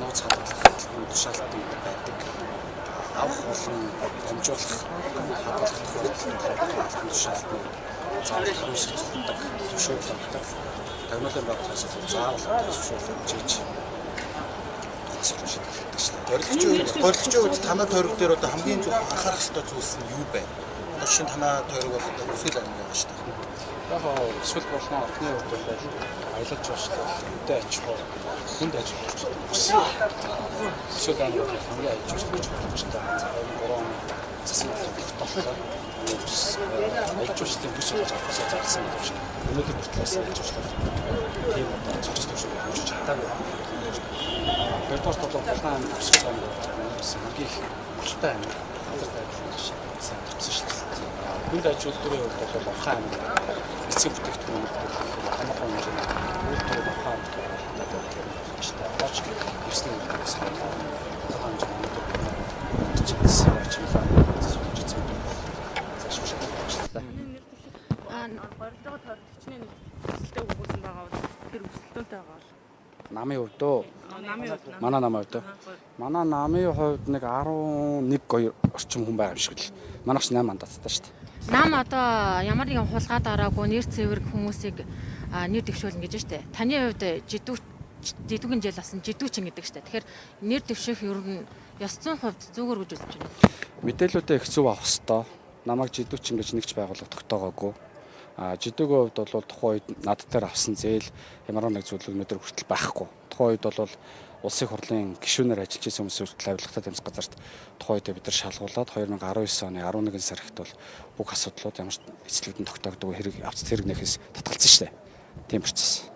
нууц хадгалах тушаалтан байдаг. Авах болон дамжуулах хадгалах тохиолдолд тушаалтан заавал хариуцах зогсдог зөвшөөрлөгдөг. Тагнуулын байгууллагаас заавал зөвшөөрлөж хийж Горилчийн үед танай тойрог дээр одоо хамгийн зөв анхаарах ёстой зүйлс нь юу бэ? Одоо шинэ танай тойрог бол одоо өсвөл аймаг байгаа шүү дээ. Яг өсвөл болно орны үед бол аялал жуулчлал, үдэ аж ахуй, хүнд аж ахуй өсвөл аймаг бол хамгийн аялал жуулчлал болж байгаа. Гурван засгийн тогтолцоо аялал жуулчлалын бүс болж авахсаа зарсан юм шиг. Өнөөдөр хүртэл аялал жуулчлал тийм одоо зохицож төвшүүлж чадаагүй. Хоёрдугаар бол Улаан бүсгүй хамгийн болтой аймаг газар тайлбарлаж сайн төвсөн шүү дээ. Хүнд аж үйлдвэрийн хувьд бол Улаан аймаг эцэг бүтээгдэхүүн хамаагүй хэмжээний үйлдвэр Улаан аймагт очиж өсний сайн хэмжээний Горилжоо тойрог хичнээн өсөлттэй өгүүлсэн байгаа бол тэр өсөлтөнтэй байгаа бол намын хувьд дөө манай намын хувьд манай намын хувьд нэг 11-2 орчим хүн байгаа юм шиг л. Манайх 8 мандаттай шүү дээ. нам одоо ямар нэгэн хулгайд ороогүй нэр цэвэр хүмүүсийг нэр дэвшүүлнэ гэж штэ. Таны хувьд жидүүхэн жил болсон жидүүчин гэдэг штэ. Тэгэхээр нэр дэвших ер нь ёс зүйн хувьд зүгээр гэж үзэж байна. Мэдээлүүдээ их зөв авах хэрэгтэй. Намайг жидүүчин гэж нэгч байгууллага тогтоогоогүй. Жидүүгийн хувьд бол тухайн үед над дээр авсан зээл ямар нэг зүйл өнөөдөр хүртэл байхгүй. Тухайн үед бол улсын хурлын гишүүнээр ажиллаж байсан хүмүүс хүртэл авилгатай тэмцэх газарт тухайн үед бид нар шалгуулад 2019 оны 11 сард бол бүх асуудлууд ямар эцэлэгдэн тогтоогддог хэрэг авц хэрэгнээс татгалзсан шүү дээ. Тийм процесс.